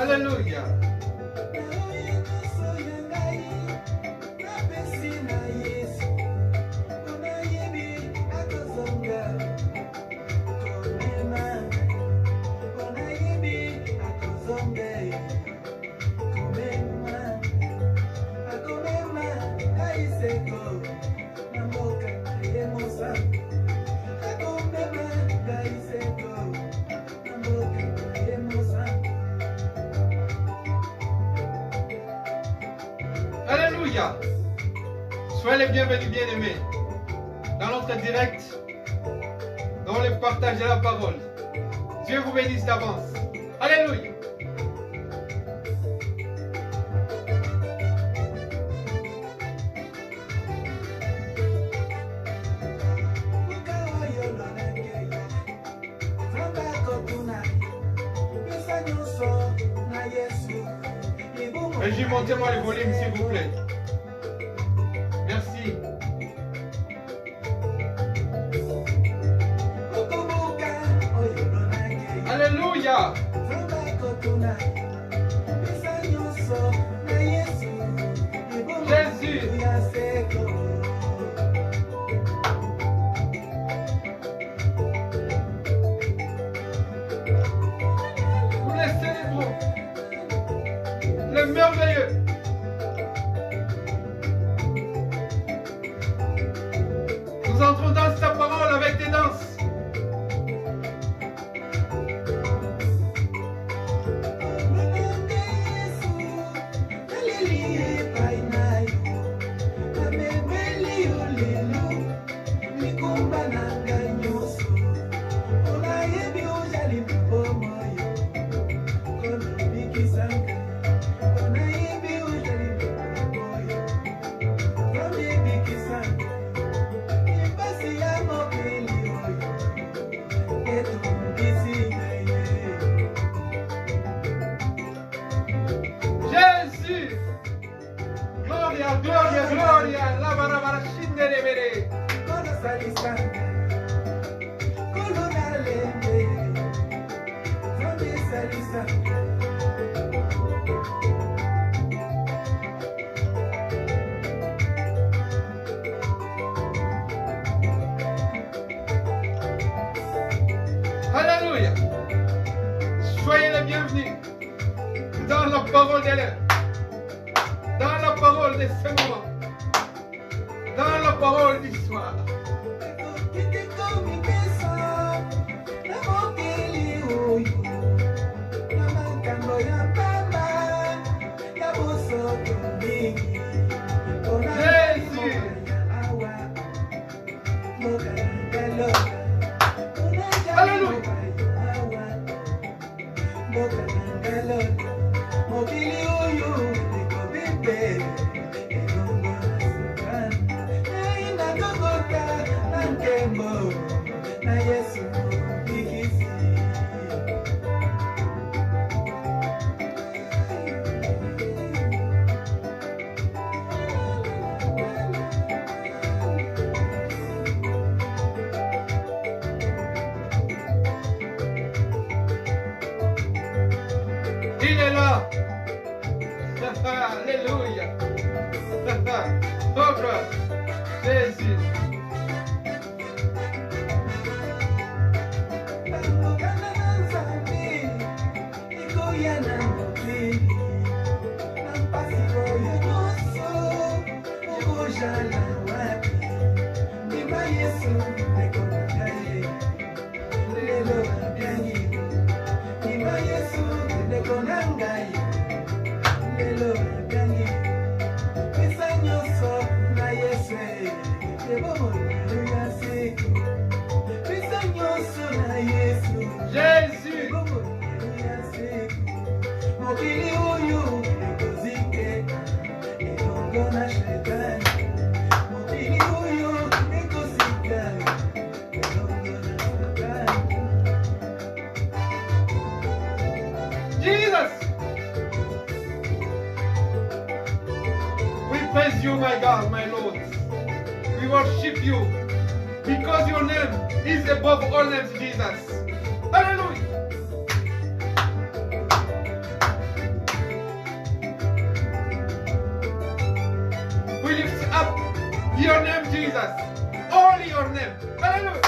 Alléluia. Alléluia. Soyez les bienvenus, bien-aimés, dans notre direct, dans le partage de la parole. Dieu vous bénisse d'avance. Alléluia. Régie, montez-moi le volume, s'il vous plaît. Merci. Alléluia. Jésus. Nous les célébrons. Le merveilleux. Nous entrons dans sa parole avec des danses. Gloria, gloria, la barabara shindere bere. Alléluia. Soyez les bienvenus dans la parole de l'heure. Dans la parole de ce moment, dans la parole du soir. Jésus. Alléluia. Il est là. Alléluia. Oh, gloire. Jésus. Jésus. Jesus. We praise you, my God, my Lord. We worship you because your name is above all names, Jesus. Hallelujah. Your name, Jesus. Only your name. Hallelujah.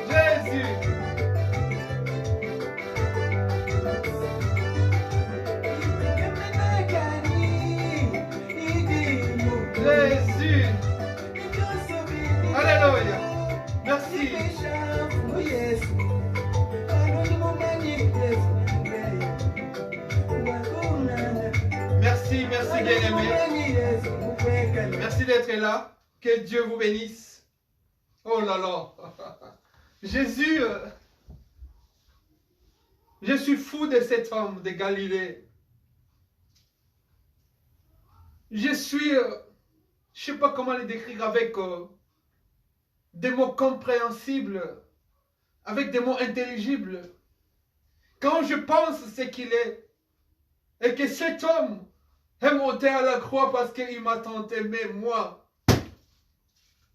Jésus. Jésus. Alléluia. Merci. Merci, merci bien-aimé. Merci d'être là. Que Dieu vous bénisse. Oh là là. Jésus, je suis fou de cet homme de Galilée. Je suis, je ne sais pas comment le décrire avec des mots compréhensibles, avec des mots intelligibles. Quand je pense ce qu'il est, et que cet homme est monté à la croix parce qu'il m'a tant aimé, moi.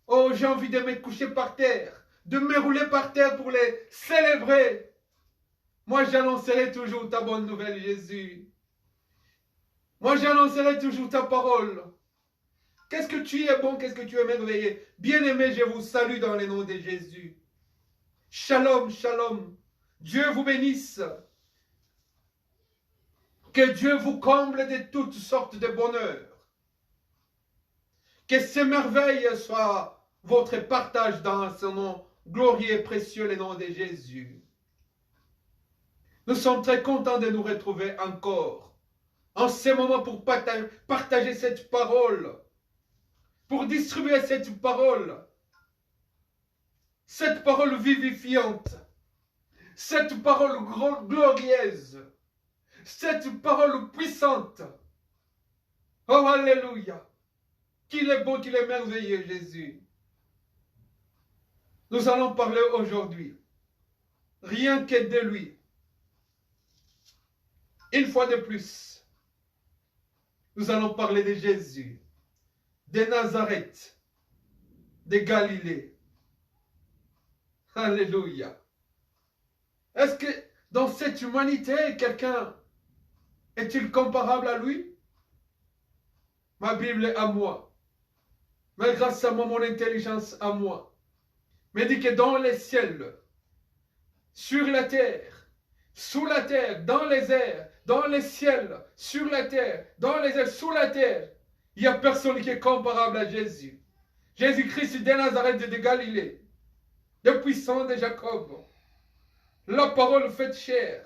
Oh, j'ai envie de me coucher par terre, de me rouler par terre pour les célébrer. Moi, j'annoncerai toujours ta bonne nouvelle, Jésus. Moi, j'annoncerai toujours ta parole. Qu'est-ce que tu es bon, qu'est-ce que tu es merveilleux. Bien-aimé, je vous salue dans le nom de Jésus. Shalom, shalom. Dieu vous bénisse. Que Dieu vous comble de toutes sortes de bonheur. Que ces merveilles soient votre partage dans ce nom glorieux et précieux, le nom de Jésus. Nous sommes très contents de nous retrouver encore en ce moment pour partager cette parole, pour distribuer cette parole vivifiante, cette parole glorieuse, cette parole puissante. Oh, alléluia. Qu'il est beau, qu'il est merveilleux, Jésus. Nous allons parler aujourd'hui, rien que de lui. Une fois de plus, nous allons parler de Jésus, de Nazareth, de Galilée. Alléluia. Est-ce que dans cette humanité, quelqu'un est-il comparable à lui? Ma Bible est à moi. Mais grâce à moi, mon intelligence à moi, me dit que dans les ciels, sur la terre, sous la terre, dans les airs, dans les ciels, sur la terre, dans les airs, sous la terre, il n'y a personne qui est comparable à Jésus. Jésus-Christ de Nazareth de Galilée, le puissant de Jacob, la parole faite chair.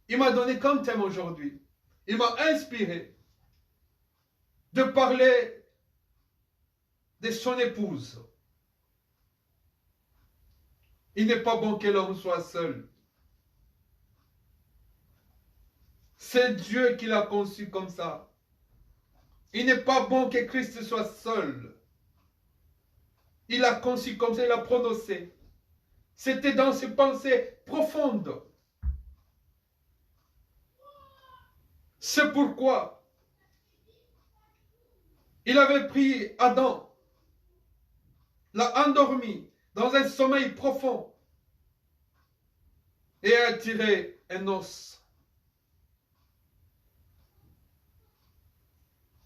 Il m'a donné comme thème aujourd'hui, il m'a inspiré de parler de son épouse. Il n'est pas bon que l'homme soit seul. C'est Dieu qui l'a conçu comme ça. Il n'est pas bon que Christ soit seul. Il l'a conçu comme ça, il l'a prononcé. C'était dans ses pensées profondes. C'est pourquoi il avait pris Adam, l'a endormi dans un sommeil profond et a tiré un os.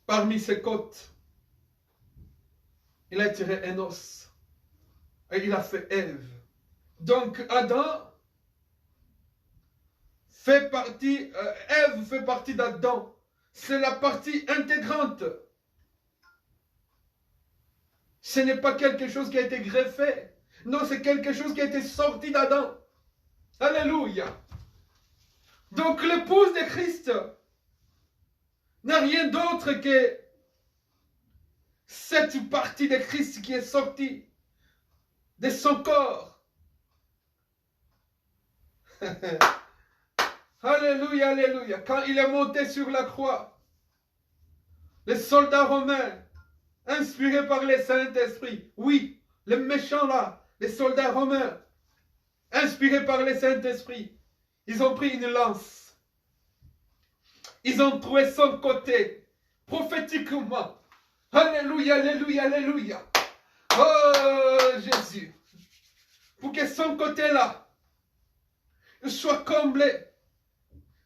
Parmi ses côtes, il a tiré un os et il a fait Ève. Donc Adam fait partie, Ève fait partie d'Adam. C'est la partie intégrante. Ce n'est pas quelque chose qui a été greffé. Non, c'est quelque chose qui a été sorti d'Adam. Alléluia. Donc l'épouse de Christ n'a rien d'autre que cette partie de Christ qui est sortie de son corps. Alléluia, alléluia. Quand il est monté sur la croix, les soldats romains, inspirés par le Saint-Esprit, oui, les méchants là, les soldats romains, inspirés par le Saint-Esprit, ils ont pris une lance. Ils ont trouvé son côté, prophétiquement. Alléluia, alléluia, alléluia. Oh Jésus. Pour que son côté là soit comblé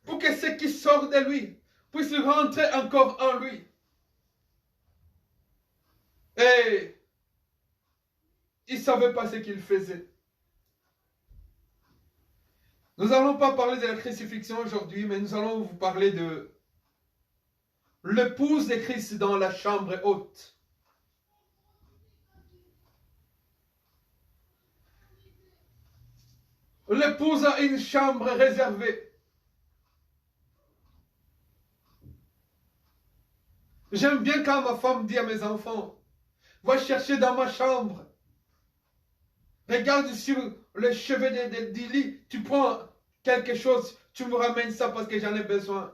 pour que ce qui sort de lui puisse rentrer encore en lui. Et il ne savait pas ce qu'il faisait. Nous n'allons pas parler de la crucifixion aujourd'hui, mais nous allons vous parler de l'épouse de Christ dans la chambre haute. L'épouse a une chambre réservée. J'aime bien quand ma femme dit à mes enfants, va chercher dans ma chambre. Regarde sur le chevet du lit, tu prends quelque chose, tu me ramènes ça parce que j'en ai besoin.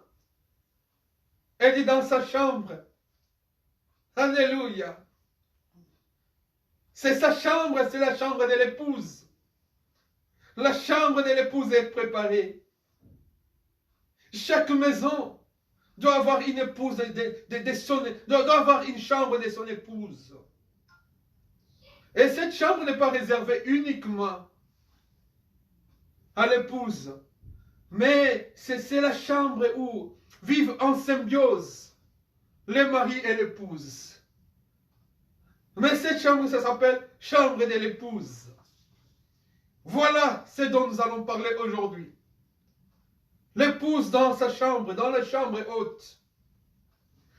Elle dit dans sa chambre. Alléluia. C'est sa chambre, c'est la chambre de l'épouse. La chambre de l'épouse est préparée. Chaque maison doit avoir une épouse doit avoir une chambre de son épouse. Et cette chambre n'est pas réservée uniquement à l'épouse, mais c'est la chambre où vivent en symbiose le mari et l'épouse. Mais cette chambre, ça s'appelle chambre de l'épouse. Voilà ce dont nous allons parler aujourd'hui. L'épouse dans sa chambre, dans la chambre haute.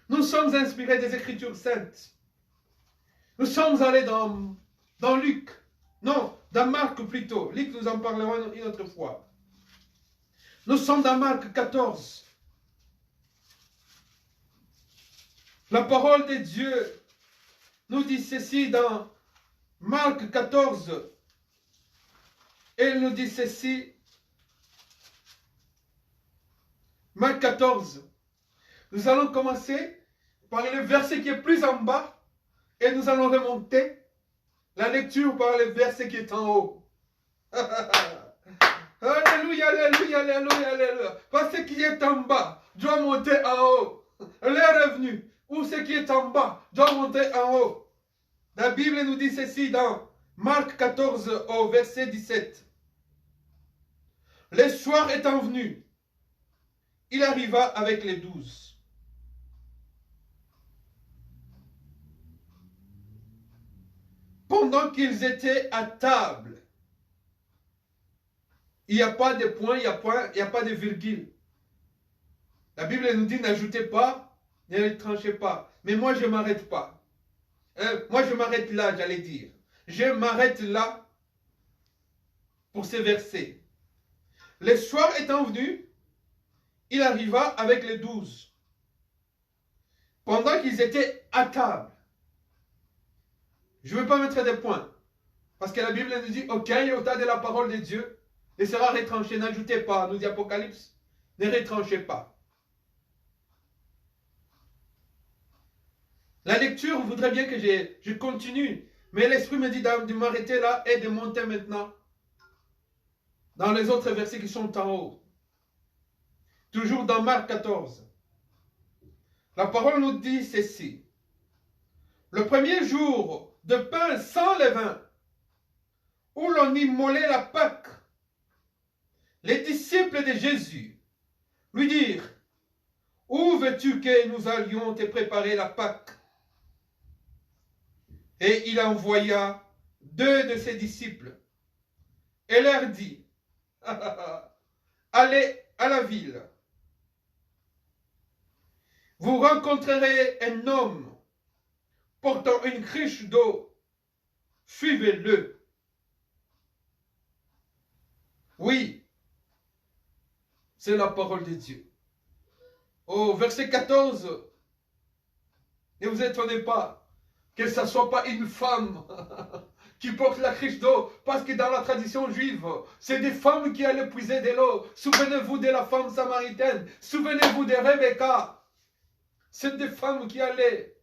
Nous sommes inspirés des Écritures saintes. Nous sommes allés dans Luc. Non, dans Marc plutôt. Luc, nous en parlerons une autre fois. Nous sommes dans Marc 14. La parole de Dieu nous dit ceci dans Marc 14. Elle nous dit ceci. Marc 14. Nous allons commencer par le verset qui est plus en bas et nous allons remonter la lecture par le verset qui est en haut. Alléluia, alléluia, alléluia, alléluia. Parce que ce qui est en bas doit monter en haut. Le revenu, ou ce qui est en bas doit monter en haut. La Bible nous dit ceci dans Marc 14 au verset 17. Le soir étant venu, il arriva avec les 12. Pendant qu'ils étaient à table, il n'y a pas de point, il n'y a pas de virgule. La Bible nous dit n'ajoutez pas, ne tranchez pas. Mais moi, je ne m'arrête pas. Moi, je m'arrête là, j'allais dire. Je m'arrête là pour ces versets. Le soir étant venu, il arriva avec les 12. Pendant qu'ils étaient à table. Je ne veux pas mettre des points. Parce que la Bible nous dit, aucun iota de la parole de Dieu ne sera retranché. N'ajoutez pas, nous dit Apocalypse. Ne retranchez pas. La lecture voudrait bien que je continue. Mais l'Esprit me dit de m'arrêter là et de monter maintenant dans les autres versets qui sont en haut. Toujours dans Marc 14. La parole nous dit ceci. Le premier jour de pain sans levain, où l'on immolait la Pâque, les disciples de Jésus lui dirent, où veux-tu que nous allions te préparer la Pâque? Et il envoya 2 de ses disciples et leur dit, allez à la ville. Vous rencontrerez un homme portant une cruche d'eau. Suivez-le. Oui, c'est la parole de Dieu. Au verset 14, ne vous étonnez pas que ce ne soit pas une femme qui porte la cruche d'eau, parce que dans la tradition juive, c'est des femmes qui allaient puiser de l'eau. Souvenez-vous de la femme samaritaine, souvenez-vous de Rebecca. C'est des femmes qui allaient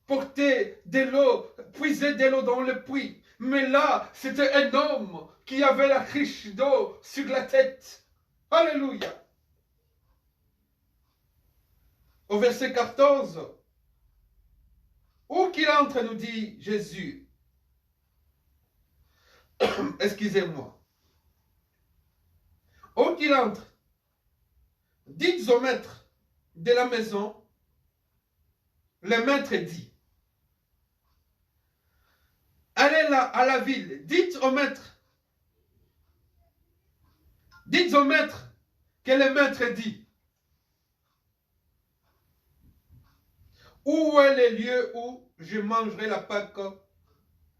porter de l'eau, puiser de l'eau dans le puits. Mais là, c'était un homme qui avait la cruche d'eau sur la tête. Alléluia. Au verset 14, où qu'il entre, nous dit Jésus. Excusez-moi. Où qu'il entre, Dites au maître de la maison, le maître dit, allez là à la ville, dites au maître que le maître dit, où est le lieu où je mangerai la Pâque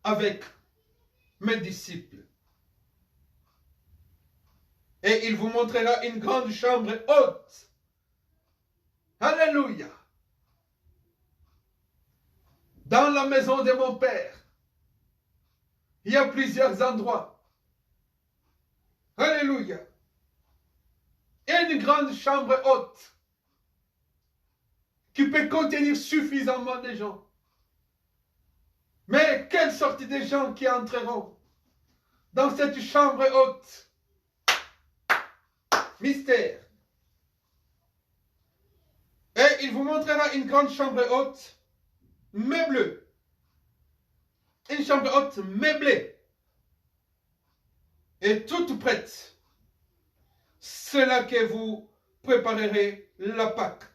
avec mes disciples? Et il vous montrera une grande chambre haute. Alléluia. Dans la maison de mon Père, il y a plusieurs endroits. Alléluia. Et une grande chambre haute qui peut contenir suffisamment de gens. Mais quelle sorte de gens qui entreront dans cette chambre haute? Mystère. Et il vous montrera une grande chambre haute, meublée. Une chambre haute meublée. Et toute prête. C'est là que vous préparerez la Pâque.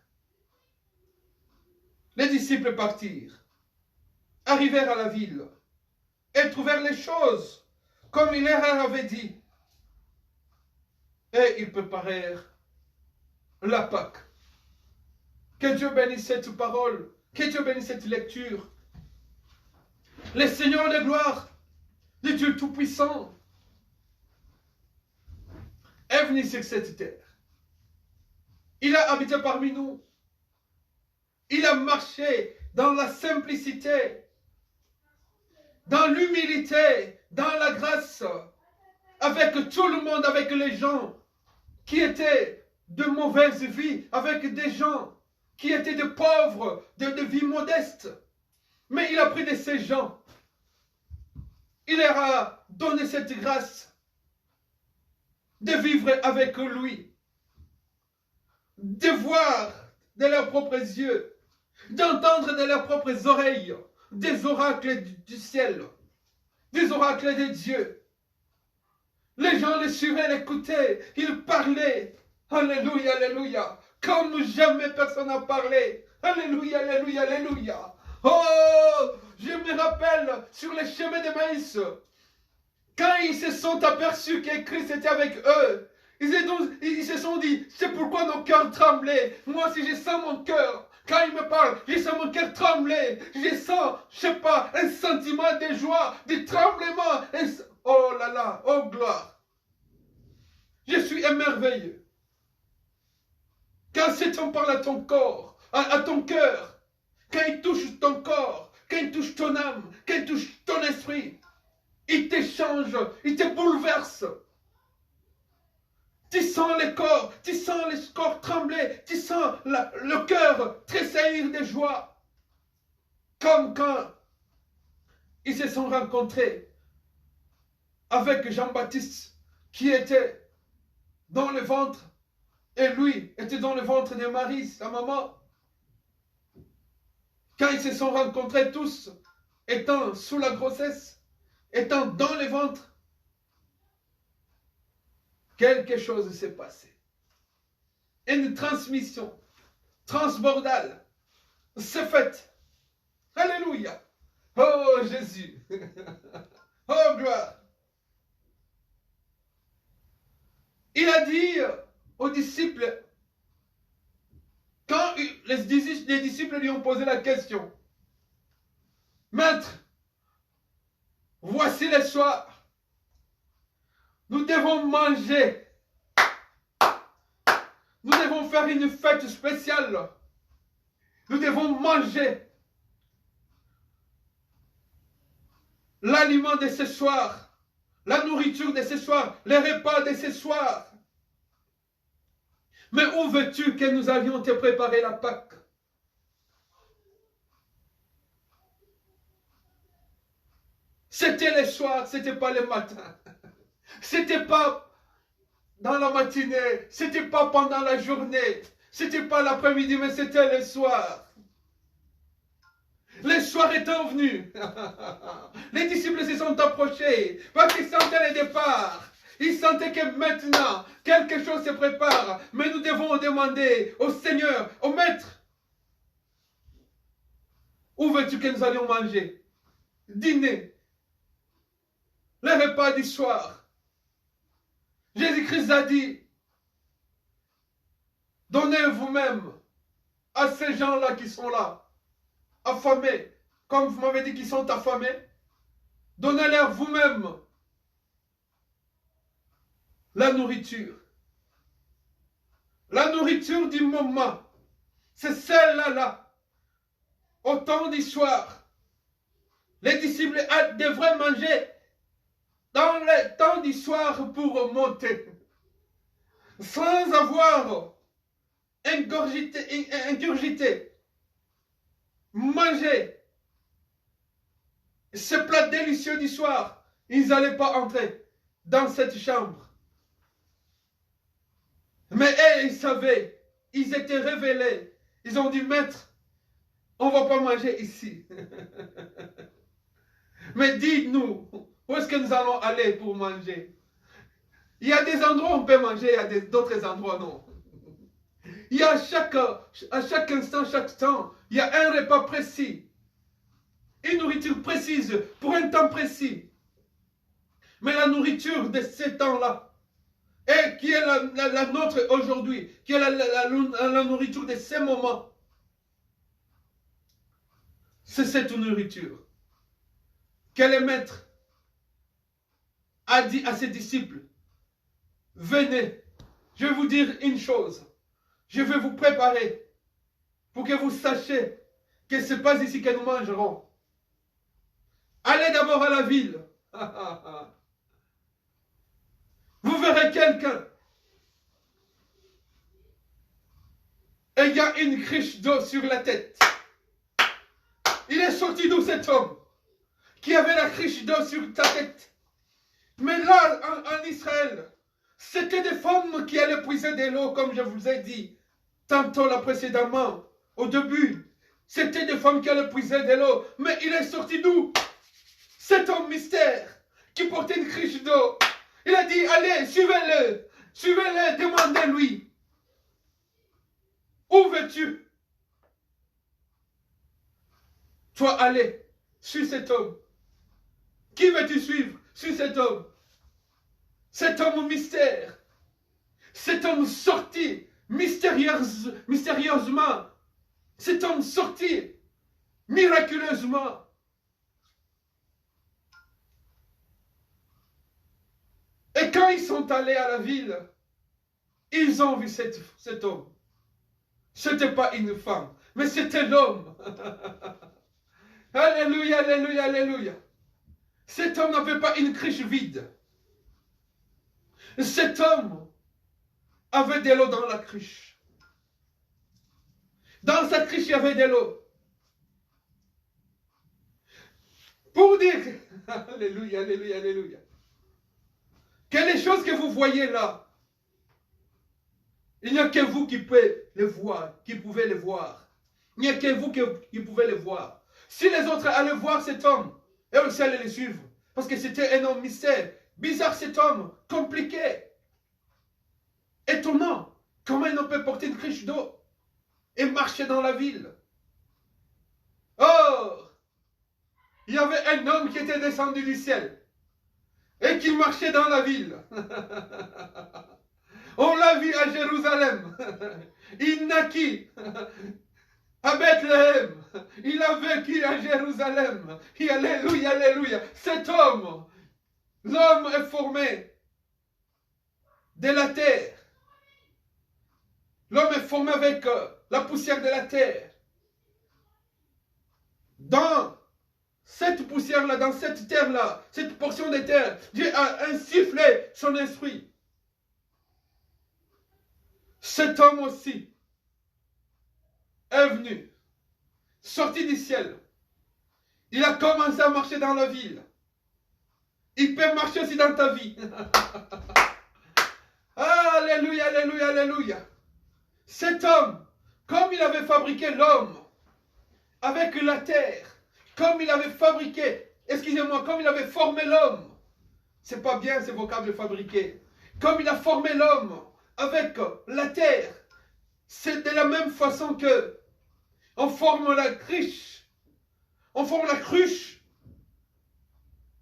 Les disciples partirent, arrivèrent à la ville et trouvèrent les choses comme il leur avait dit. Et ils préparèrent la Pâque. Que Dieu bénisse cette parole, que Dieu bénisse cette lecture. Le Seigneur de gloire, le Dieu Tout-Puissant, est venu sur cette terre. Il a habité parmi nous. Il a marché dans la simplicité, dans l'humilité, dans la grâce, avec tout le monde, avec les gens qui étaient de mauvaise vie, avec des gens qui étaient de pauvres, de vie modeste. Mais il a pris de ces gens. Il leur a donné cette grâce de vivre avec lui, de voir de leurs propres yeux, d'entendre de leurs propres oreilles des oracles du ciel, des oracles de Dieu. Les gens le suivaient, l'écoutaient, ils parlaient. Alléluia, alléluia. Comme jamais personne n'a parlé. Alléluia, alléluia, alléluia. Oh, je me rappelle sur les chemins de Maïs, quand ils se sont aperçus que Christ était avec eux, ils se sont dit, c'est pourquoi nos cœurs tremblaient. Moi aussi, je sens mon cœur. Quand il me parle, je sens mon cœur trembler. Je sens, je sais pas, un sentiment de joie, de tremblement. Oh là là, oh gloire. Je suis émerveillé. Quand cet homme parle à ton corps, à ton cœur, quand il touche ton corps, quand il touche ton âme, quand il touche ton esprit, il t'échange, il te bouleverse. Tu sens le corps trembler, tu sens le cœur tressaillir de joie. Comme quand ils se sont rencontrés avec Jean-Baptiste qui était dans le ventre et lui était dans le ventre de Marie, sa maman. Quand ils se sont rencontrés tous, étant sous la grossesse, étant dans le ventre, quelque chose s'est passé. Une transmission transbordale s'est faite. Alléluia. Oh Jésus. Oh gloire. Il a dit aux disciples, quand les disciples lui ont posé la question, Maître, voici le soir, nous devons manger, nous devons faire une fête spéciale, nous devons manger l'aliment de ce soir, la nourriture de ce soir, les repas de ce soir. Mais où veux-tu que nous allions te préparer la Pâque? C'était le soir, c'était pas le matin. C'était pas dans la matinée, c'était pas pendant la journée, c'était pas l'après-midi, mais c'était le soir. Le soir étant venu, les disciples se sont approchés parce qu'ils sentaient le départ. Il sentait que maintenant, quelque chose se prépare. Mais nous devons demander au Seigneur, au Maître, où veux-tu que nous allions manger? Dîner. Le repas du soir. Jésus-Christ a dit, donnez vous-même à ces gens-là qui sont là, affamés, comme vous m'avez dit qu'ils sont affamés, donnez-leur vous-même la nourriture. La nourriture du moment, c'est celle-là. Au temps du soir, les disciples devraient manger dans le temps du soir pour monter, sans avoir ingurgité, manger ce plat délicieux du soir. Ils n'allaient pas entrer dans cette chambre. Mais eux, ils savaient, ils étaient révélés. Ils ont dit, Maître, on ne va pas manger ici. Mais dites-nous, où est-ce que nous allons aller pour manger? Il y a des endroits où on peut manger, il y a d'autres endroits non. Il y a à chaque instant, chaque temps, il y a un repas précis. Une nourriture précise, pour un temps précis. Mais la nourriture de ces temps-là, et qui est la nôtre aujourd'hui, qui est la nourriture de ces moments, c'est cette nourriture que le Maître a dit à ses disciples, venez, je vais vous dire une chose, je vais vous préparer pour que vous sachiez que ce n'est pas ici que nous mangerons. Allez d'abord à la ville. Vous verrez quelqu'un. Et il y a une cruche d'eau sur la tête. Il est sorti d'où cet homme qui avait la cruche d'eau sur sa tête? Mais là, en Israël, c'était des femmes qui allaient puiser de l'eau, comme je vous ai dit tantôt là précédemment, au début. C'était des femmes qui allaient puiser de l'eau. Mais il est sorti d'où? Cet homme mystère qui portait une cruche d'eau. Il a dit, allez, suivez-le. Suivez-le, demandez-lui. Où veux-tu? Toi, allez, suis cet homme. Qui veux-tu suivre? Suis cet homme. Cet homme mystère. Cet homme sorti mystérieusement. Cet homme sorti miraculeusement. Et quand ils sont allés à la ville, ils ont vu cet homme. Ce n'était pas une femme, mais c'était l'homme. Alléluia, alléluia, alléluia. Cet homme n'avait pas une cruche vide. Cet homme avait de l'eau dans la cruche. Dans sa cruche, il y avait de l'eau. Pour dire, alléluia, alléluia, alléluia, que les choses que vous voyez là, il n'y a que vous qui pouvez les voir, qui pouvez les voir. Il n'y a que vous qui pouvez les voir. Si les autres allaient voir cet homme, eux aussi allaient le suivre. Parce que c'était un homme mystère. Bizarre cet homme, compliqué. Étonnant. Comment il peut porter une cruche d'eau et marcher dans la ville? Or, il y avait un homme qui était descendu du ciel et qui marchait dans la ville. On l'a vu à Jérusalem. Il naquit à Bethléem. Il a vécu à Jérusalem. Et alléluia, alléluia. Cet homme, l'homme est formé de la terre. L'homme est formé avec la poussière de la terre. Dans cette poussière-là, dans cette terre-là, cette portion de terre, Dieu a insufflé son esprit. Cet homme aussi est venu, sorti du ciel. Il a commencé à marcher dans la ville. Il peut marcher aussi dans ta vie. Alléluia, alléluia, alléluia. Cet homme, comme il avait fabriqué l'homme avec la terre, comme il avait fabriqué, excusez-moi, comme il avait formé l'homme C'est pas bien ces vocables fabriqués. Comme il a formé l'homme avec la terre, c'est de la même façon que on forme la cruche. On forme la cruche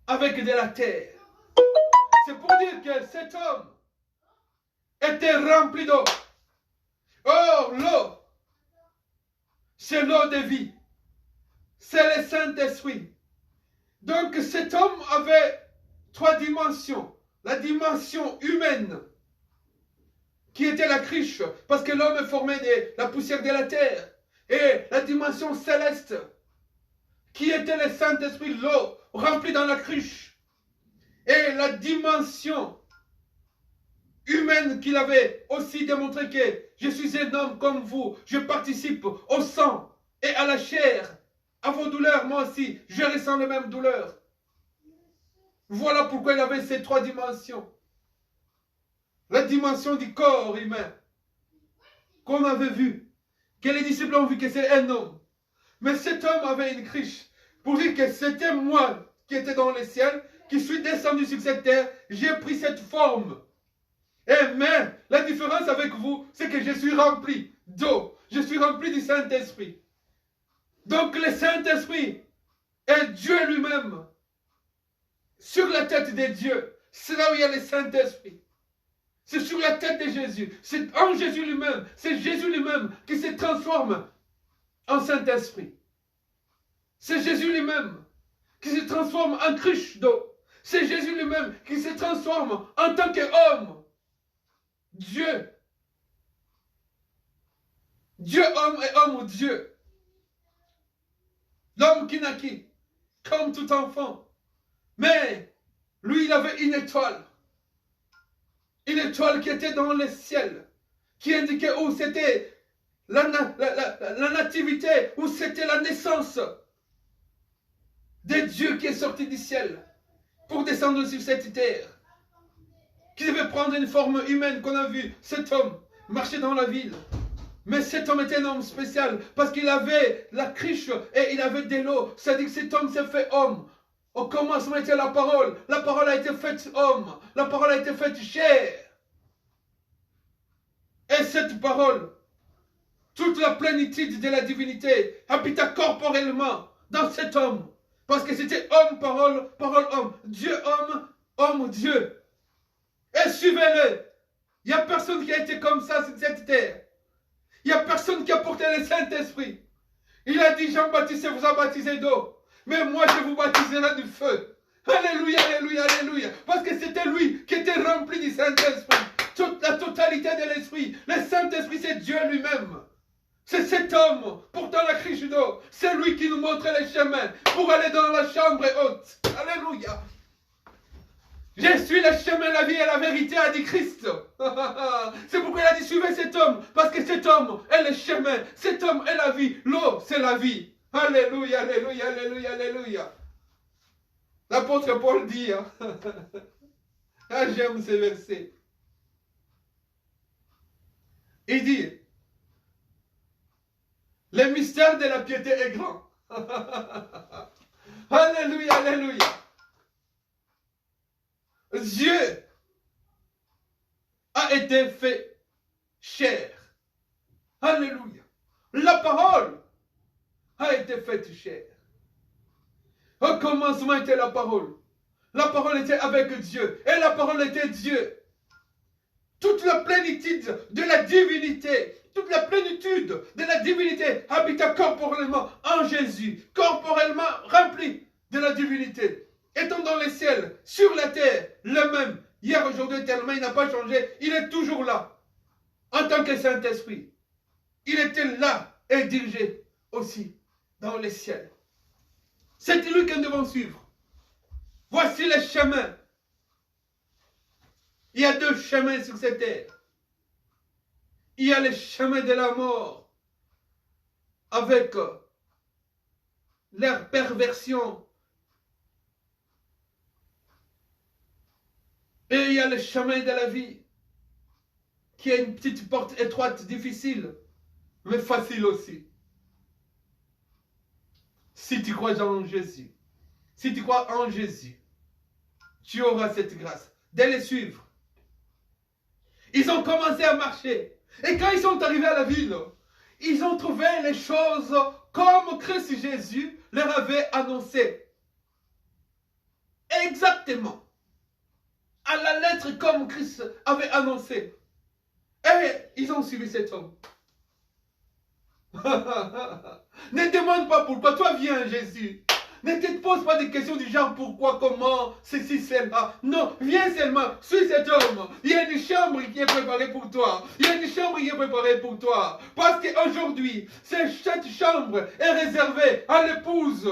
avec de la terre. C'est pour dire que cet homme était rempli d'eau. Or, l'eau, c'est l'eau de vie. C'est le Saint-Esprit. Donc cet homme avait 3 dimensions. La dimension humaine, qui était la cruche, parce que l'homme est formé de la poussière de la terre. Et la dimension céleste, qui était le Saint-Esprit, l'eau remplie dans la cruche. Et la dimension humaine qu'il avait aussi démontré que je suis un homme comme vous, je participe au sang et à la chair, à vos douleurs, moi aussi, je ressens les mêmes douleurs. Voilà pourquoi il avait ces 3 dimensions. La dimension du corps humain, qu'on avait vu, que les disciples ont vu que c'est un homme. Mais cet homme avait une cruche, pour dire que c'était moi qui étais dans les ciels, qui suis descendu sur cette terre, j'ai pris cette forme. Mais la différence avec vous, c'est que je suis rempli d'eau, je suis rempli du Saint-Esprit. Donc le Saint-Esprit est Dieu lui-même. Sur la tête de Dieu, c'est là où il y a le Saint-Esprit. C'est sur la tête de Jésus. C'est en Jésus lui-même. C'est Jésus lui-même qui se transforme en Saint-Esprit. C'est Jésus lui-même qui se transforme en cruche d'eau. C'est Jésus lui-même qui se transforme en tant qu'homme. Dieu. Dieu homme et homme Dieu. L'homme qui naquit comme tout enfant. Mais lui, il avait une étoile. Une étoile qui était dans le ciel. Qui indiquait où c'était la nativité, où c'était la naissance de Dieu qui est sorti du ciel pour descendre sur cette terre. Qui devait prendre une forme humaine qu'on a vu. Cet homme marcher dans la ville. Mais cet homme était un homme spécial parce qu'il avait la cruche et il avait de l'eau. C'est-à-dire que cet homme s'est fait homme. Au commencement était la parole. La parole a été faite homme. La parole a été faite chair. Et cette parole, toute la plénitude de la divinité habita corporellement dans cet homme. Parce que c'était homme, parole, parole, homme. Dieu, homme, homme, Dieu. Et suivez-le. Il n'y a personne qui a été comme ça sur cette terre. Il n'y a personne qui a porté le Saint-Esprit. Il a dit, Jean-Baptiste vous a baptisé d'eau. Mais moi, je vous baptiserai du feu. Alléluia, alléluia, alléluia. Parce que c'était lui qui était rempli du Saint-Esprit. Toute la totalité de l'Esprit. Le Saint-Esprit, c'est Dieu lui-même. C'est cet homme portant la cruche d'eau. C'est lui qui nous montre les chemins pour aller dans la chambre haute. Alléluia. Je suis le chemin, la vie et la vérité, a dit Christ. C'est pourquoi il a dit suivez cet homme. Parce que cet homme est le chemin. Cet homme est la vie. L'eau, c'est la vie. Alléluia, alléluia, alléluia, alléluia. L'apôtre Paul dit, ah, j'aime ces versets. Il dit, le mystère de la piété est grand. Alléluia, alléluia. Dieu a été fait chair. Alléluia. La parole a été faite chair. Au commencement était la parole. La parole était avec Dieu. Et la parole était Dieu. Toute la plénitude de la divinité, toute la plénitude de la divinité habita corporellement en Jésus. Corporellement rempli de la divinité. Étant dans les ciels, sur la terre, le même. Hier, aujourd'hui, éternellement, il n'a pas changé. Il est toujours là. En tant que Saint-Esprit. Il était là et dirigé aussi dans les ciels. C'est lui que nous devons suivre. Voici les chemins. Il y a 2 chemins sur cette terre. Il y a le chemin de la mort avec leur perversion. Et il y a le chemin de la vie qui est une petite porte étroite, difficile, mais facile aussi. Si tu crois en Jésus, si tu crois en Jésus, tu auras cette grâce de les suivre. Ils ont commencé à marcher. Et quand ils sont arrivés à la ville, ils ont trouvé les choses comme Christ Jésus leur avait annoncé. Exactement. À la lettre comme Christ avait annoncé. Et ils ont suivi cet homme. Ne demande pas pourquoi. Toi viens Jésus. Ne te pose pas des questions du genre pourquoi, comment, ceci, cela. Non, viens seulement, suis cet homme. Il y a une chambre qui est préparée pour toi. Il y a une chambre qui est préparée pour toi. Parce qu'aujourd'hui, cette chambre est réservée à l'épouse,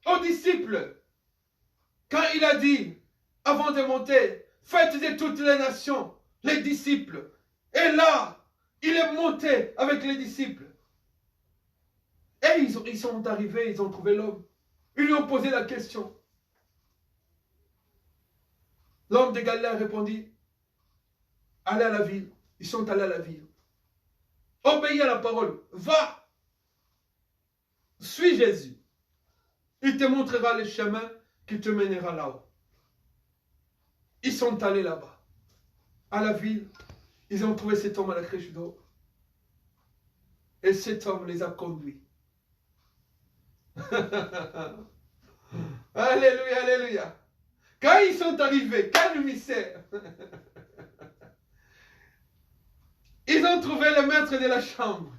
aux disciples. Quand il a dit, avant de monter, faites de toutes les nations, les disciples. Et là, il est monté avec les disciples. Et ils sont arrivés, ils ont trouvé l'homme. Ils lui ont posé la question. L'homme de Galilée répondit, allez à la ville. Ils sont allés à la ville. Obéis à la parole. Va. Suis Jésus. Il te montrera le chemin qui te mènera là-haut. Ils sont allés là-bas. À la ville. Ils ont trouvé cet homme à la crèche d'eau. Et cet homme les a conduits. Alléluia, alléluia. Quand ils sont arrivés, quel mystère. Ils ont trouvé le maître de la chambre.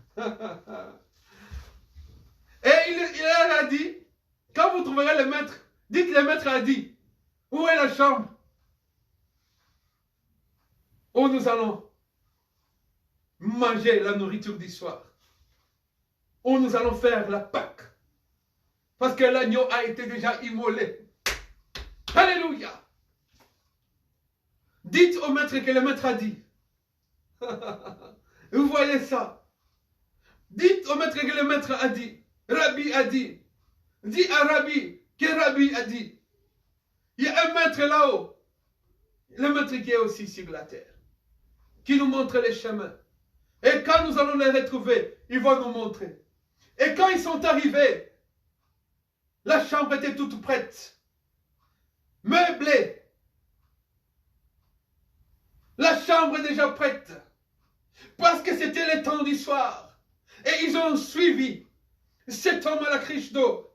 Et il leur a dit, quand vous trouverez le maître, dites le maître a dit, où est la chambre où nous allons manger la nourriture du soir, où nous allons faire la Pâque. Parce que l'agneau a été déjà immolé. Alléluia. Dites au maître que le maître a dit. Vous voyez ça. Dites au maître que le maître a dit. Rabbi a dit. Dis à Rabbi que Rabbi a dit. Il y a un maître là-haut. Le maître qui est aussi sur la terre. Qui nous montre les chemins. Et quand nous allons les retrouver, il va nous montrer. Et quand ils sont arrivés, la chambre était toute prête. Meublée. La chambre est déjà prête. Parce que c'était le temps du soir. Et ils ont suivi cet homme à la criche d'eau.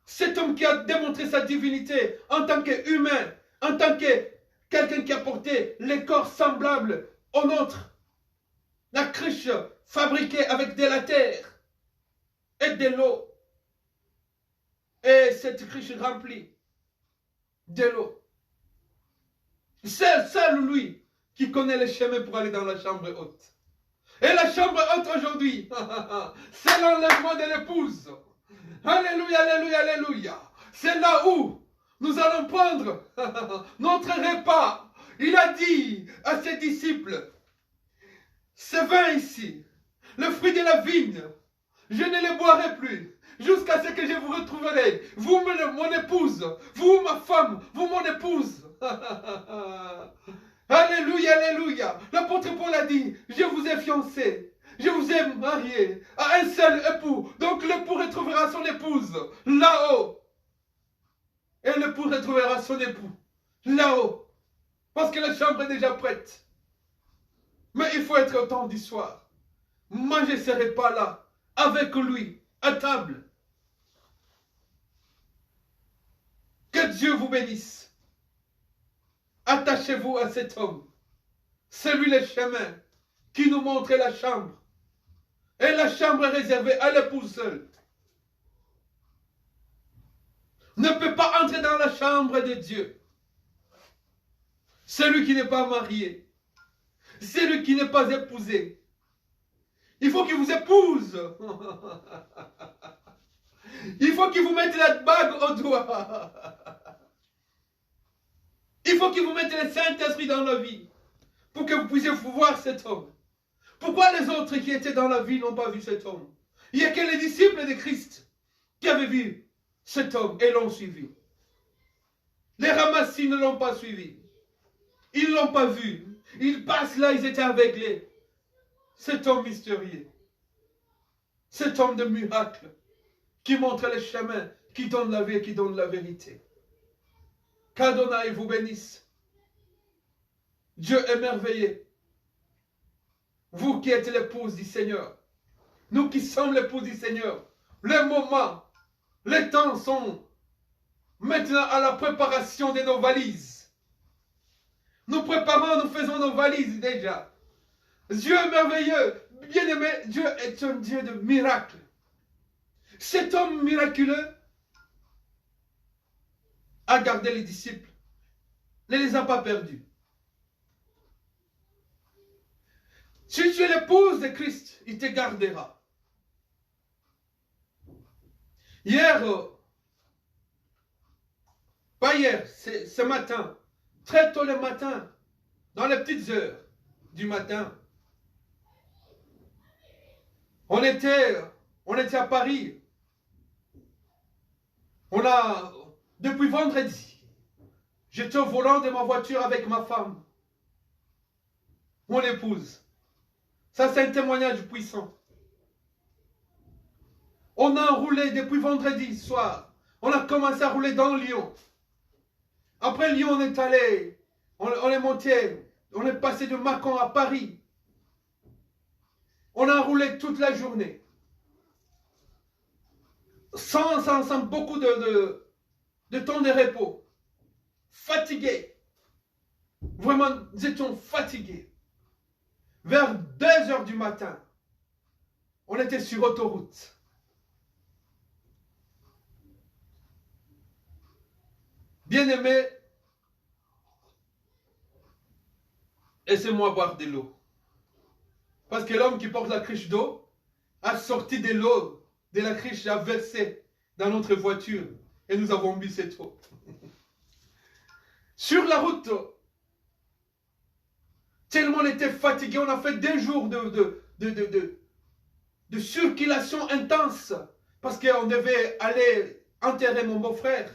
Cet homme qui a démontré sa divinité en tant qu'humain, en tant que quelqu'un qui a porté les corps semblables au nôtre. La criche fabriquée avec de la terre et de l'eau. Et cette criche remplie de l'eau. Seul lui qui connaît le chemin pour aller dans la chambre haute. Et la chambre haute aujourd'hui, c'est l'enlèvement de l'épouse. Alléluia, alléluia, alléluia. C'est là où nous allons prendre notre repas. Il a dit à ses disciples, ce vin ici, le fruit de la vigne, je ne le boirai plus jusqu'à ce que je vous retrouverai. Vous, mon épouse, vous, ma femme, vous, mon épouse. Alléluia, alléluia. L'apôtre Paul a dit, je vous ai fiancé. Je vous ai marié à un seul époux. Donc l'époux retrouvera son épouse là-haut. Et l'époux retrouvera son époux là-haut. Parce que la chambre est déjà prête. Mais il faut être au temps du soir. Moi, je ne serai pas là avec lui à table. Que Dieu vous bénisse. Attachez-vous à cet homme. C'est lui le chemin qui nous montre la chambre. Et la chambre est réservée à l'épouse seule. Ne peut pas entrer dans la chambre de Dieu. Celui qui n'est pas marié. Celui qui n'est pas épousé. Il faut qu'il vous épouse. Il faut qu'il vous mette la bague au doigt. Il faut qu'il vous mette le Saint-Esprit dans la vie. Pour que vous puissiez voir cet homme. Pourquoi les autres qui étaient dans la vie n'ont pas vu cet homme? Il n'y a que les disciples de Christ qui avaient vu cet homme et l'ont suivi. Les ramassis ne l'ont pas suivi. Ils ne l'ont pas vu. Ils passent là, ils étaient aveuglés. Cet homme mystérieux. Cet homme de miracle qui montre le chemin, qui donne la vie et qui donne la vérité. Qu'Adonai vous bénisse. Dieu est merveilleux. Vous qui êtes l'épouse du Seigneur, nous qui sommes l'épouse du Seigneur, les moments, les temps sont maintenant à la préparation de nos valises. Nous préparons, nous faisons nos valises déjà. Dieu est merveilleux. Bien-aimé, Dieu est un Dieu de miracles. Cet homme miraculeux a gardé les disciples. Ne les a pas perdus. Si tu es l'épouse de Christ, il te gardera. Hier, pas hier, ce matin, très tôt le matin, dans les petites heures du matin, on était à Paris. Depuis vendredi, j'étais au volant de ma voiture avec ma femme, mon épouse. Ça, c'est un témoignage puissant. On a roulé depuis vendredi soir. On a commencé à rouler dans Lyon. Après Lyon, on est allé, on est monté, on est passé de Mâcon à Paris. On a roulé toute la journée. Sans beaucoup de temps de repos. Fatigués. Vraiment, nous étions fatigués. Vers 2 heures du matin, on était sur autoroute. Bien-aimé, laissez-moi boire de l'eau. Parce que l'homme qui porte la cruche d'eau a sorti de l'eau de la cruche, a versé dans notre voiture. Et nous avons bu cette eau. Sur la route, tellement on était fatigué, on a fait 2 jours de circulation intense. Parce qu'on devait aller enterrer mon beau-frère.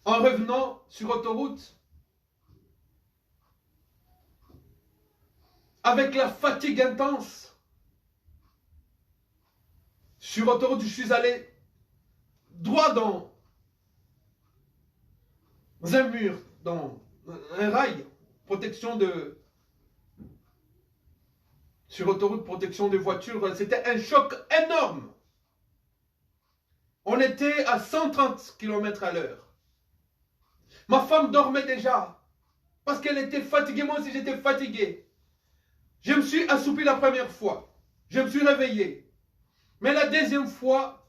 En revenant sur autoroute, avec la fatigue intense, sur autoroute, je suis allé droit dans un mur, dans un rail, sur autoroute, protection des voitures. C'était un choc énorme. On était à 130 km à l'heure. Ma femme dormait déjà, parce qu'elle était fatiguée, moi aussi j'étais fatigué. Je me suis assoupi la première fois, je me suis réveillé. Mais la deuxième fois,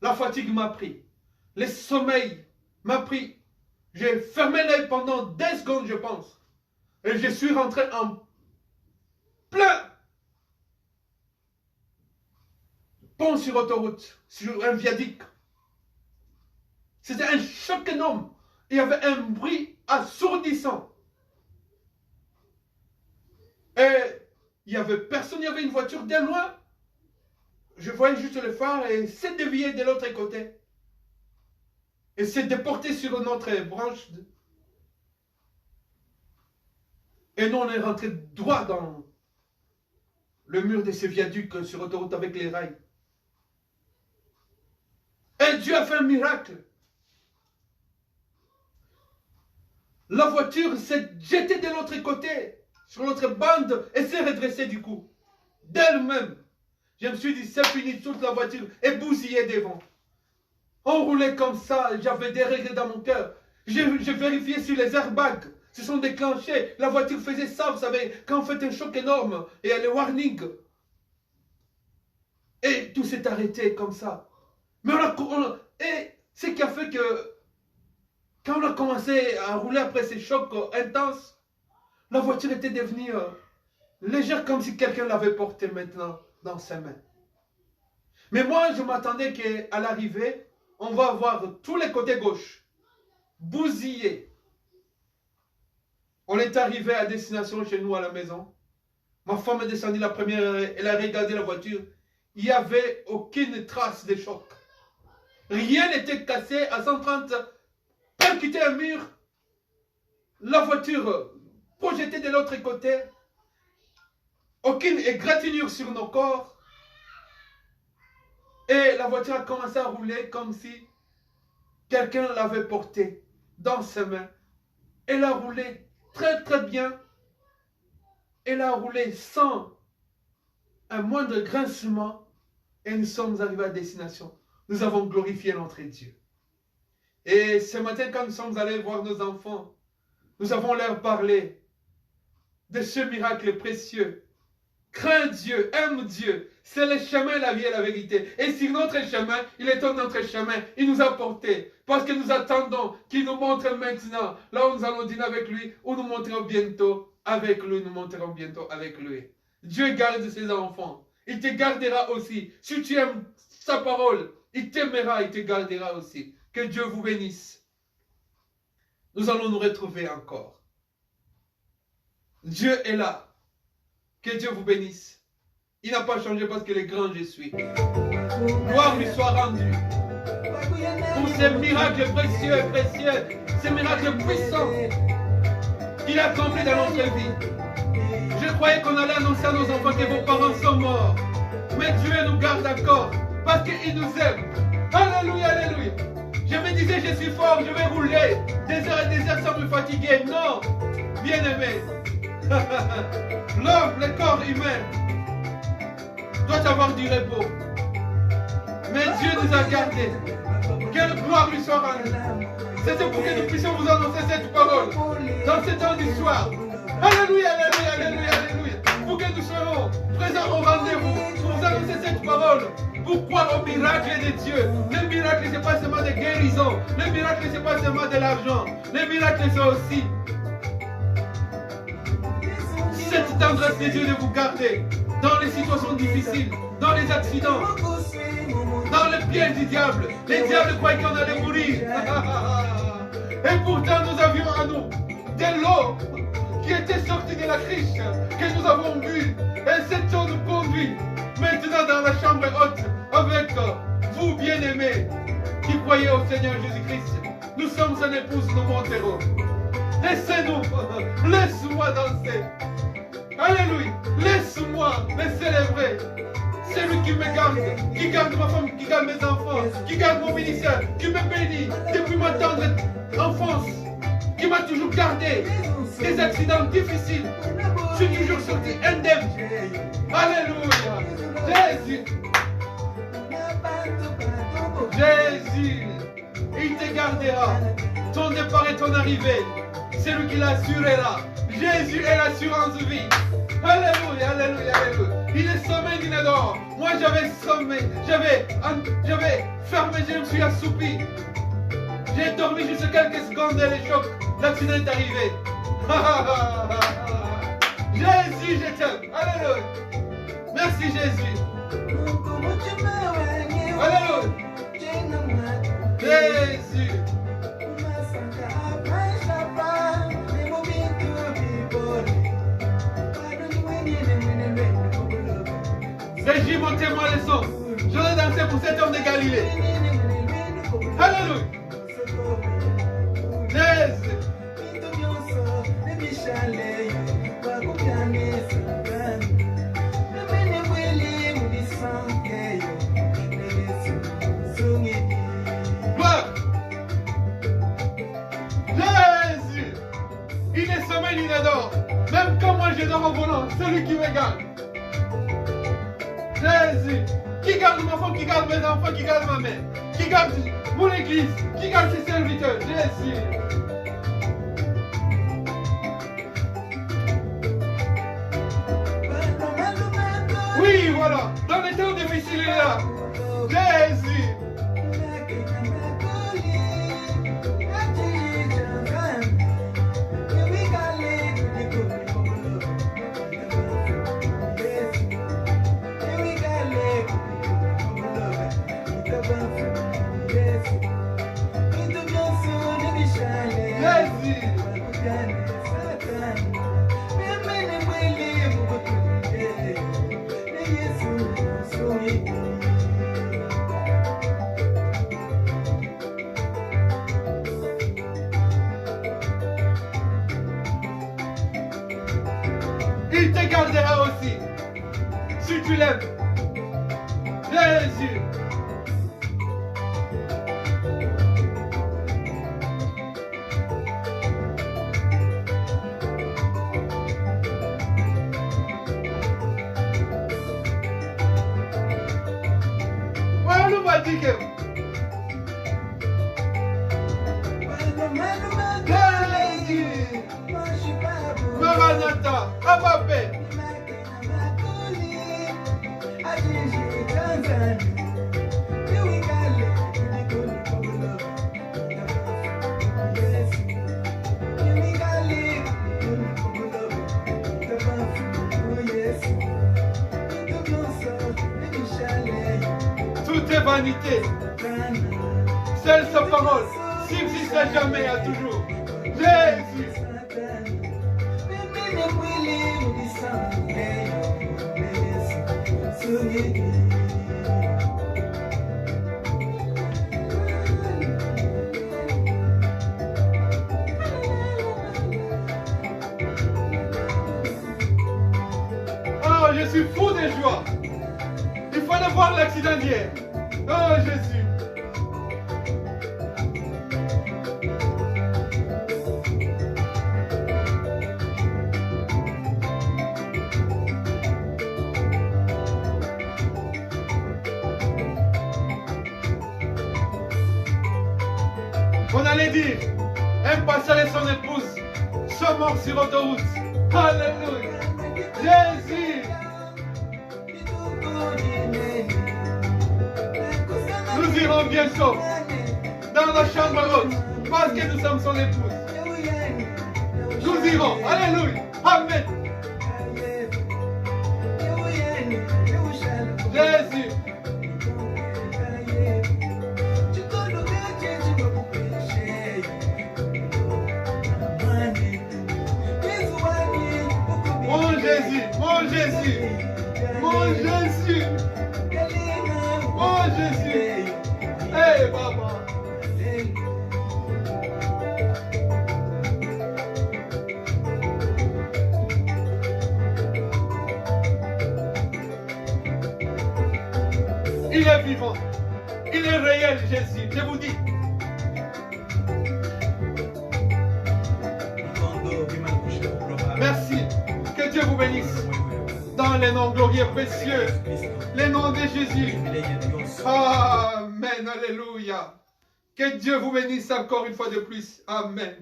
la fatigue m'a pris. Le sommeil m'a pris. J'ai fermé l'œil pendant 2 secondes, je pense. Et je suis rentré en plein pont sur autoroute, sur un viaduc. C'était un choc énorme. Il y avait un bruit assourdissant. Et il n'y avait personne, il y avait une voiture de loin. Je voyais juste le phare et s'est dévié de l'autre côté. Et s'est déporté sur notre branche. Et nous, on est rentré droit dans le mur de ce viaduc sur autoroute avec les rails. Et Dieu a fait un miracle. La voiture s'est jetée de l'autre côté, sur l'autre bande, et s'est redressée du coup. D'elle-même. Je me suis dit, c'est fini, toute la voiture est bousillée devant. On roulait comme ça, j'avais des regrets dans mon cœur. J'ai vérifié sur les airbags, se sont déclenchés. La voiture faisait ça, vous savez, quand on fait un choc énorme, et il y a les warnings. Et tout s'est arrêté comme ça. Mais et ce qui a fait que, quand on a commencé à rouler après ces chocs intenses, la voiture était devenue légère comme si quelqu'un l'avait portée maintenant dans ses mains. Mais moi, je m'attendais qu'à l'arrivée, on va voir tous les côtés gauche bousillés. On est arrivé à destination chez nous à la maison. Ma femme est descendue la première, elle a regardé la voiture. Il n'y avait aucune trace de choc. Rien n'était cassé à 130. Percuter un mur, la voiture projetée de l'autre côté, aucune égratignure sur nos corps, et la voiture a commencé à rouler comme si quelqu'un l'avait porté dans ses mains. Elle a roulé très très bien. Elle a roulé sans un moindre grincement et nous sommes arrivés à destination. Nous avons glorifié notre Dieu. Et ce matin, quand nous sommes allés voir nos enfants, nous avons leur parlé de ce miracle précieux. Crains Dieu, aime Dieu. C'est le chemin, la vie et la vérité. Et sur notre chemin, il est notre chemin. Il nous a portés. Parce que nous attendons qu'il nous montre maintenant là où nous allons dîner avec lui, où nous monterons bientôt avec lui. Nous monterons bientôt avec lui. Dieu garde ses enfants. Il te gardera aussi. Si tu aimes sa parole, il t'aimera, il te gardera aussi. Que Dieu vous bénisse. Nous allons nous retrouver encore. Dieu est là. Que Dieu vous bénisse. Il n'a pas changé parce qu'il est grand, je suis. Gloire lui soit rendue. Pour ces miracles précieux, ces miracles puissants qu'il a accomplis dans notre vie. Je croyais qu'on allait annoncer à nos enfants que vos parents sont morts. Mais Dieu nous garde encore parce qu'il nous aime. Alléluia, alléluia. Je me disais, je suis fort, je vais rouler des heures et des heures sans me fatiguer. Non, bien aimé. L'homme, le corps humain, doit avoir du repos. Mais Dieu nous a gardés. Quelle gloire lui soit rendue. C'était pour que nous puissions vous annoncer cette parole dans ce temps du soir. Alléluia, alléluia, alléluia, alléluia. Pour que nous soyons présents au rendez-vous, pour vous annoncer cette parole, pour croire au miracle de Dieu. Le miracle, ce n'est pas seulement de guérison. Le miracle, ce n'est pas seulement de l'argent. Le miracle, c'est aussi cette tendresse de Dieu de vous garder dans les situations difficiles, dans les accidents, dans le piège du diable. Les diables croyaient qu'on allait mourir. Et pourtant, nous avions à nous de l'eau qui était sortie de la criche que nous avons bu. Et cette eau nous conduit maintenant dans la chambre haute avec vous, bien-aimés, qui croyez au Seigneur Jésus-Christ. Nous sommes son épouse, nous monterons. Laissez-nous, laisse-moi danser. Alléluia, laisse-moi me célébrer. C'est lui qui me garde, qui garde ma femme, qui garde mes enfants, qui garde mon ministère, qui me bénit depuis ma tendre enfance, qui m'a toujours gardé des accidents difficiles. Je suis toujours sorti indemne. Alléluia. Jésus. Jésus, il te gardera. Ton départ et ton arrivée, c'est lui qui l'assurera. Jésus est l'assurance de vie. Alléluia, alléluia, alléluia. Il est sommeil, il est dehors. Moi j'avais sommeil, j'avais fermé, je me suis assoupi. J'ai dormi juste quelques secondes et le choc, l'accident est arrivé. Jésus, je t'aime. Alléluia. Merci Jésus. Alléluia. Jésus. Régis, montez-moi le son. Je vais danser pour cet homme de Galilée. Alléluia. Jésus. Gloire. Jésus. Il est sommeil, il est dehors. Même quand moi je dors au volant, celui qui me garde. Jésus, qui garde ma femme, qui garde mes enfants, qui garde ma mère, qui garde mon église, qui garde ses serviteurs. Jésus. Oui, voilà, dans les temps difficiles, il est là. Jésus. Il te gardera aussi, si tu l'aimes. Jésus. Pratiquez. Maranatha, Abapé. Tout est vanité. Seule sa parole subsiste à jamais, à toujours. Jésus. Oh, je suis fou de joie. Il fallait voir l'accident d'hier. Oh, Jésus. On allait dire, un passeur et son épouse sont morts sur l'autoroute. Alléluia. Jésus. Nous irons bientôt dans la chambre haute parce que nous sommes son épouse. Nous irons. Alléluia. Amen. Jésus. Mon Jésus, mon Jésus, mon Jésus, mon Jésus. Hey, Papa. Il est vivant. Il est réel, Jésus. Je vous dis. Merci. Que Dieu vous bénisse. Dans les noms glorieux, précieux. Les noms de Jésus. Amen. Alléluia. Que Dieu vous bénisse encore une fois de plus. Amen.